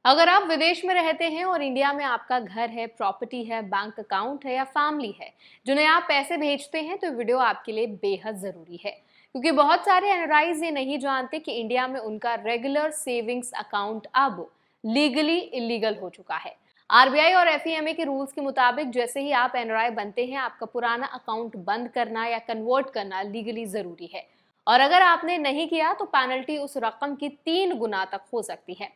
अगर आप विदेश में रहते हैं और इंडिया में आपका घर है, प्रॉपर्टी है, बैंक अकाउंट है या फैमिली है जिन्हें आप पैसे भेजते हैं, तो वीडियो आपके लिए बेहद जरूरी है। क्योंकि बहुत सारे एनआरआईज ये नहीं जानते कि इंडिया में उनका रेगुलर सेविंग्स अकाउंट अब लीगली इलीगल हो चुका है। आरबीआई और एफईएमए के रूल्स के मुताबिक जैसे ही आप एनआरआई बनते हैं, आपका पुराना अकाउंट बंद करना या कन्वर्ट करना लीगली जरूरी है। और अगर आपने नहीं किया तो पेनल्टी उस रकम की 3 गुना तक हो सकती है।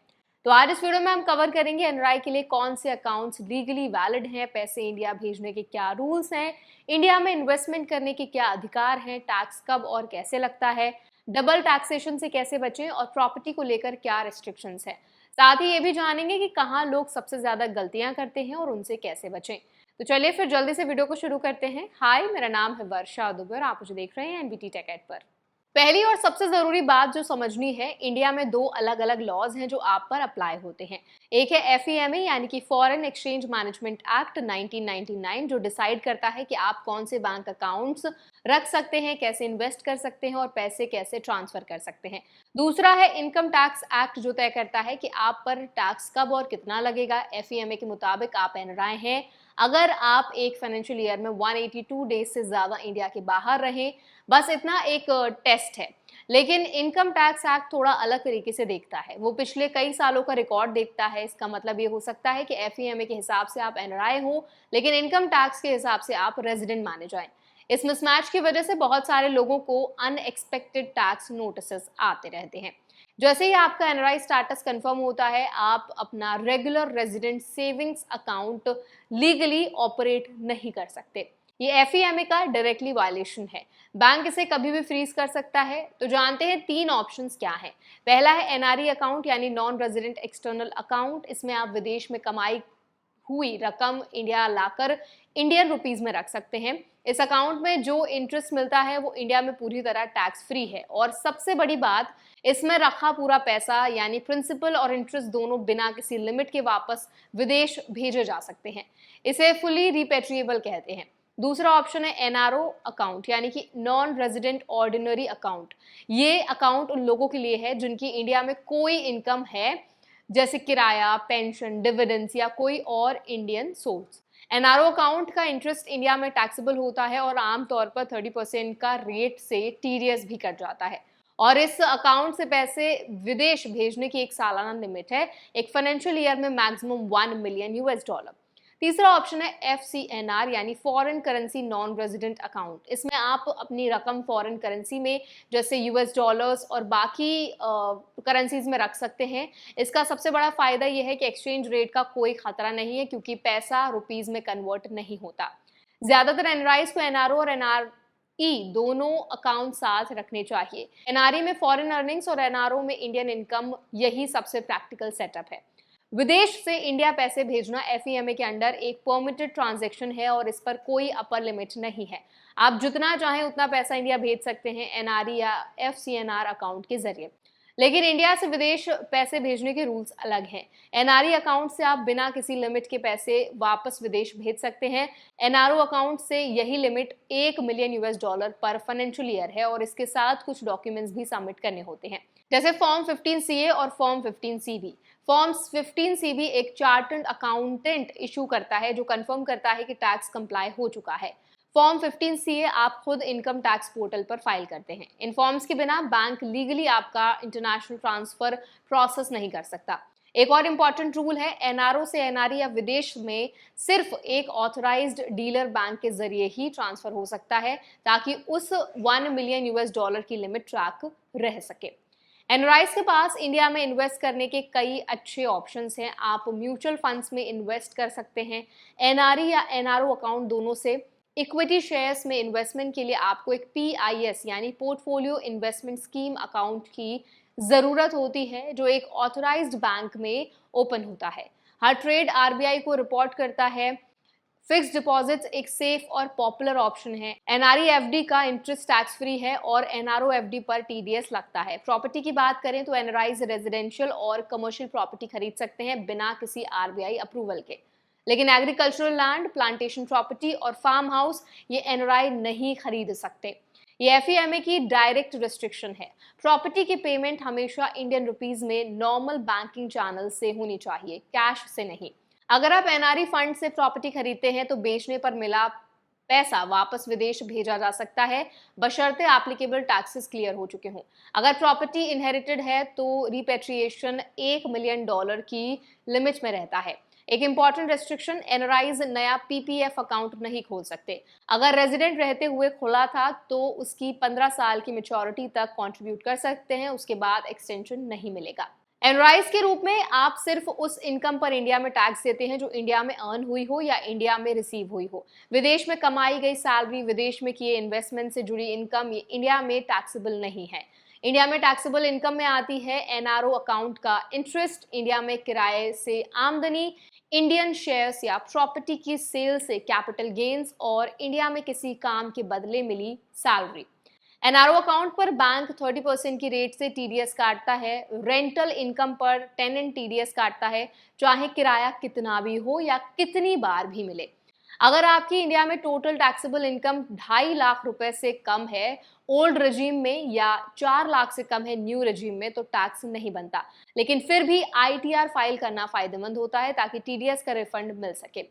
तो आज इस वीडियो में हम कवर करेंगे एनआरआई के लिए कौन से अकाउंट्स लीगली वैलिड हैं, पैसे इंडिया भेजने के क्या रूल्स हैं, इंडिया में इन्वेस्टमेंट करने के क्या अधिकार हैं, टैक्स कब और कैसे लगता है, डबल टैक्सेशन से कैसे बचें और प्रॉपर्टी को लेकर क्या रिस्ट्रिक्शंस हैं। साथ ही ये भी जानेंगे कि कहाँ लोग सबसे ज्यादा गलतियां करते हैं और उनसे कैसे बचें। तो चलिए फिर जल्दी से वीडियो को शुरू करते हैं। हाय, मेरा नाम है वर्षा दुबे और आप मुझे देख रहे हैं एनबीटी टेक एड पर। पहली और सबसे जरूरी बात जो समझनी है, इंडिया में 2 अलग अलग लॉज हैं जो आप पर अप्लाई होते हैं। एक है एफईएमए यानी कि फॉरेन एक्सचेंज मैनेजमेंट एक्ट 1999, जो डिसाइड करता है कि आप कौन से बैंक अकाउंट्स रख सकते हैं, कैसे इन्वेस्ट कर सकते हैं और पैसे कैसे ट्रांसफर कर सकते हैं। दूसरा है इनकम टैक्स एक्ट, जो तय करता है कि आप पर टैक्स कब और कितना लगेगा। एफईएमए के मुताबिक आप एनआरआई हैं अगर आप एक फाइनेंशियल ईयर में 182 डेज से ज्यादा इंडिया के बाहर रहें। बस इतना एक टेस्ट है। लेकिन इनकम टैक्स एक्ट थोड़ा अलग तरीके से देखता है, वो पिछले कई सालों का रिकॉर्ड देखता है। इसका मतलब ये हो सकता है कि एफईएमए के हिसाब से आप एनआरआई हो, लेकिन इनकम टैक्स के हिसाब से आप रेजिडेंट माने जाएं। इस मिसमैच की वजह से बहुत सारे लोगों को अनएक्सपेक्टेड टैक्स नोटिसेस आते रहते हैं। जैसे ही आपका एनआरआई स्टेटस कंफर्म होता है, आप अपना regular resident savings account legally operate नहीं कर सकते। ये एफईएमए का डायरेक्टली वायलेशन है। बैंक इसे कभी भी फ्रीज कर सकता है। तो जानते हैं 3 ऑप्शंस क्या हैं। पहला है एनआरई अकाउंट यानी नॉन रेजिडेंट एक्सटर्नल अकाउंट। इसमें आप विदेश में कमाई हुई रकम इंडिया लाकर इंडियन रुपीज में रख सकते हैं। इस अकाउंट में जो इंटरेस्ट मिलता है वो इंडिया में पूरी तरह टैक्स फ्री है। और सबसे बड़ी बात, इसमें रखा पूरा पैसा यानी प्रिंसिपल और इंटरेस्ट दोनों बिना किसी लिमिट के वापस विदेश भेजे जा सकते हैं। इसे फुली रिपेट्रिएबल कहते हैं। दूसरा ऑप्शन है एनआरओ अकाउंट यानी कि नॉन रेजिडेंट ऑर्डिनरी अकाउंट। ये अकाउंट उन लोगों के लिए है जिनकी इंडिया में कोई इनकम है, जैसे किराया, पेंशन, डिविडेंड्स या कोई और इंडियन सोर्स। एनआरओ अकाउंट का इंटरेस्ट इंडिया में टैक्सेबल होता है और आमतौर पर 30% का रेट से टीडीएस भी कट जाता है। और इस अकाउंट से पैसे विदेश भेजने की एक सालाना लिमिट है, एक फाइनेंशियल ईयर में मैक्सिमम $1 मिलियन। तीसरा ऑप्शन है एफसीएनआर यानी foreign currency non resident account. इसमें आप अपनी रकम फॉरेन करेंसी में, जैसे यूएस डॉलर्स और बाकी करेंसीज में रख सकते हैं। इसका सबसे बड़ा फायदा यह है कि एक्सचेंज रेट का कोई खतरा नहीं है, क्योंकि पैसा रुपीज में कन्वर्ट नहीं होता। ज्यादातर एनआरआईज को एनआरओ और एनआरई दोनों अकाउंट साथ रखने चाहिए। एनआरई में फॉरेन अर्निंग्स और एनआरओ में इंडियन इनकम, यही सबसे प्रैक्टिकल सेटअप है। विदेश से इंडिया पैसे भेजना एफईएमए के अंडर एक परमिटेड ट्रांजैक्शन है और इस पर कोई अपर लिमिट नहीं है। आप जितना चाहें उतना पैसा इंडिया भेज सकते हैं एनआरई या एफसीएनआर अकाउंट के जरिए। लेकिन इंडिया से विदेश पैसे भेजने के रूल्स अलग हैं। एनआरई अकाउंट से आप बिना किसी लिमिट के पैसे वापस विदेश भेज सकते हैं। एनआरओ अकाउंट से यही लिमिट $1 मिलियन पर फाइनेंशियल ईयर है और इसके साथ कुछ डॉक्यूमेंट्स भी सबमिट करने होते हैं, जैसे फॉर्म 15CA और फॉर्म 15CB। फॉर्म 15CB एक चार्टर्ड अकाउंटेंट इशू करता है जो कंफर्म करता है कि टैक्स कंप्लाई हो चुका है। फॉर्म 15CA आप खुद इनकम टैक्स पोर्टल पर फाइल करते हैं। इन फॉर्म्स के बिना बैंक लीगली आपका इंटरनेशनल ट्रांसफर प्रोसेस नहीं कर सकता। एक और इम्पॉर्टेंट रूल है, एनआरओ से एनआरई या विदेश में सिर्फ एक ऑथराइज्ड डीलर बैंक के जरिए ही ट्रांसफर हो सकता है, ताकि उस $1 मिलियन की लिमिट ट्रैक रह सके। एनआरआईज के पास इंडिया में इन्वेस्ट करने के कई अच्छे ऑप्शंस हैं। आप म्यूचुअल फंड्स में इन्वेस्ट कर सकते हैं। एनआरई या एनआरओ अकाउंट दोनों से इक्विटी शेयर्स में इन्वेस्टमेंट के लिए आपको एक पीआईएस यानी पोर्टफोलियो इन्वेस्टमेंट स्कीम अकाउंट की जरूरत होती है, जो एक ऑथराइज्ड बैंक में ओपन होता है। हर ट्रेड आरबीआई को रिपोर्ट करता है। फिक्स्ड डिपॉजिट्स एक सेफ और पॉपुलर ऑप्शन है। एनआरई एफडी का इंटरेस्ट टैक्स फ्री है और एनआरओ एफडी पर टीडीएस लगता है। प्रॉपर्टी की बात करें तो एनआरआईज रेजिडेंशियल और कमर्शियल प्रॉपर्टी खरीद सकते हैं बिना किसी आरबीआई अप्रूवल के। लेकिन एग्रीकल्चरल लैंड, प्लांटेशन प्रॉपर्टी और फार्म हाउस ये एनआरआई नहीं खरीद सकते। ये FEMA की डायरेक्ट रिस्ट्रिक्शन है। प्रॉपर्टी की पेमेंट हमेशा इंडियन रुपीज में नॉर्मल बैंकिंग चैनल से होनी चाहिए, कैश से नहीं। अगर आप NRE फंड से प्रॉपर्टी खरीदते हैं तो बेचने पर मिला पैसा वापस विदेश भेजा जा सकता है, बशर्ते एप्लीकेबल टैक्सेस क्लियर हो चुके हों। अगर प्रॉपर्टी इनहेरिटेड है तो रिपेट्रिएशन $1 मिलियन की लिमिट में रहता है। एक इंपॉर्टेंट रेस्ट्रिक्शन, एनआरआईज नया PPF अकाउंट नहीं खोल सकते। अगर रेजिडेंट रहते हुए खुला था तो उसकी 15 साल की मैच्योरिटी तक कंट्रीब्यूट कर सकते हैं, उसके बाद एक्सटेंशन नहीं मिलेगा। एनआरआईज के रूप में आप सिर्फ उस इनकम पर इंडिया में टैक्स देते हैं जो इंडिया में अर्न हुई हो या इंडिया में रिसीव हुई हो। विदेश में कमाई गई सैलरी, विदेश में किए इन्वेस्टमेंट से जुड़ी इनकम ये इंडिया में टैक्सेबल नहीं है। इंडिया में टैक्सेबल इनकम में आती है एनआरओ अकाउंट का इंटरेस्ट, इंडिया में किराए से आमदनी, इंडियन शेयर्स या प्रॉपर्टी की सेल से कैपिटल गेन्स और इंडिया में किसी काम के बदले मिली सैलरी। एनआरओ अकाउंट पर बैंक 30% की रेट से TDS काटता है। रेंटल इनकम पर टेनेंट TDS काटता है, चाहे किराया कितना भी हो या कितनी बार भी मिले। अगर आपकी इंडिया में टोटल टैक्सेबल इनकम 2.5 लाख रुपए से कम है ओल्ड रेजिम में या 4 लाख से कम है न्यू रेजिम में तो टैक्स नहीं बनता, लेकिन फिर भी ITR फाइल करना फायदेमंद होता है ताकि TDS का रिफंड मिल सके।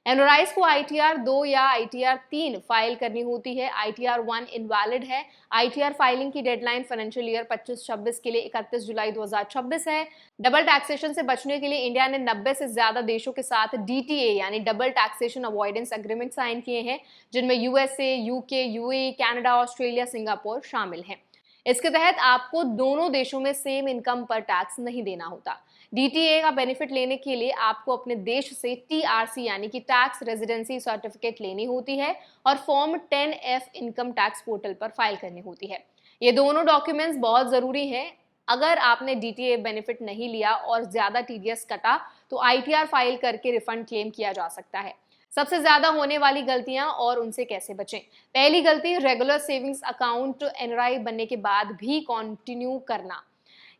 एनआरआईज को ITR 2 या ITR 3 फाइल करनी होती है। ITR 1 इनवैलिड है। ITR फाइलिंग की डेडलाइन फाइनेंशियल ईयर 25-26 के लिए 31 जुलाई 2026 है। डबल टैक्सेशन से बचने के लिए इंडिया ने 90 से ज्यादा देशों के साथ DTA यानी double taxation avoidance agreement sign किए हैं, जिनमें USA, UK, UAE, Canada, Australia, Singapore शामिल हैं। इसके तहत आपको दोनों देशों में सेम इनकम पर टैक्स नहीं देना होता। DTA का बेनिफिट लेने के लिए आपको अपने देश से TRC यानी कि टैक्स रेजिडेंसी सर्टिफिकेट लेनी होती है और form 10F income tax portal पर फाइल करनी होती है। ये दोनों डॉक्यूमेंट्स बहुत जरूरी हैं। अगर आपने DTA बेनिफिट नहीं लिया और ज्यादा TDS कटा तो ITR फाइल करके रिफंड क्लेम किया जा सकता है। सबसे ज्यादा होने वाली गलतियां और उनसे कैसे बचें। पहली गलती, रेगुलर सेविंग्स अकाउंट NRI बनने के बाद भी कंटिन्यू करना।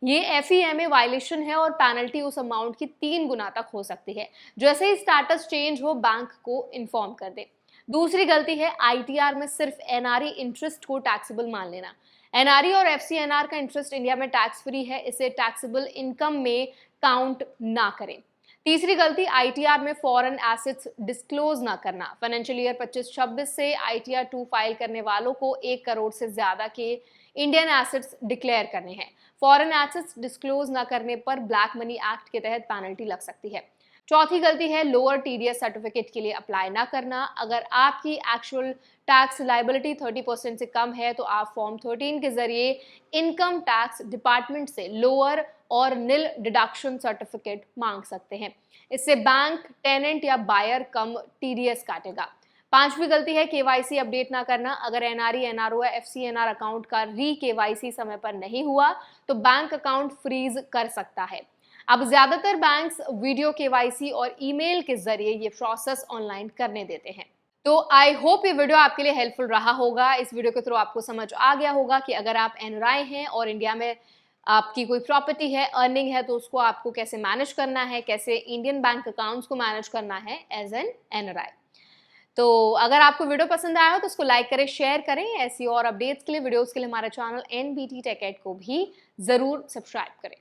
ये FEMA वायलेशन है और पेनल्टी उस अमाउंट की 3 गुना तक हो सकती है। जैसे ही स्टेटस चेंज हो बैंक को इन्फॉर्म कर दे। दूसरी गलती है ITR में सिर्फ NRE इंटरेस्ट को टैक्सेबल मान लेना। NRE और FCNR का इंटरेस्ट इंडिया में टैक्स फ्री है, इसे टैक्सेबल इनकम में काउंट ना करें। तीसरी गलती, ITR में फॉरेन एसेट्स डिस्क्लोज ना करना। फाइनेंशियल ईयर 25-26 से ITR 2 फाइल करने वालों को 1 करोड़ से ज्यादा के इंडियन एसेट्स डिक्लेयर करने हैं। फॉरेन एसेट्स डिस्क्लोज ना करने पर ब्लैक मनी एक्ट के तहत पेनल्टी लग सकती है। चौथी गलती है लोअर TDS सर्टिफिकेट के लिए अप्लाई ना करना। अगर आपकी एक्चुअल टैक्स लायबिलिटी 30% से कम है तो आप फॉर्म 13 के जरिए इनकम टैक्स डिपार्टमेंट से लोअर और निल डिडक्शन सर्टिफिकेट मांग सकते हैं। इससे बैंक, टेनेंट या बायर कम TDS काटेगा। पांचवी गलती है KYC अपडेट ना करना। अगर NRE, NRO या FCNR अकाउंट का KYC समय पर नहीं हुआ तो बैंक अकाउंट फ्रीज कर सकता है। अब ज्यादातर बैंक्स वीडियो KYC और ईमेल के जरिए ये प्रोसेस ऑनलाइन करने देते हैं। तो आई होप ये वीडियो आपके लिए हेल्पफुल रहा होगा। इस वीडियो के थ्रू आपको समझ आ गया होगा कि अगर आप NRI हैं और इंडिया में आपकी कोई प्रॉपर्टी है, अर्निंग है, तो उसको आपको कैसे मैनेज करना है, कैसे इंडियन बैंक अकाउंट्स को मैनेज करना है एज एन NRI। तो अगर आपको वीडियो पसंद आया हो तो उसको लाइक करें, शेयर करें। ऐसी और अपडेट्स के लिए, वीडियोस के लिए हमारा चैनल NBT Tech Ed को भी जरूर सब्सक्राइब करें।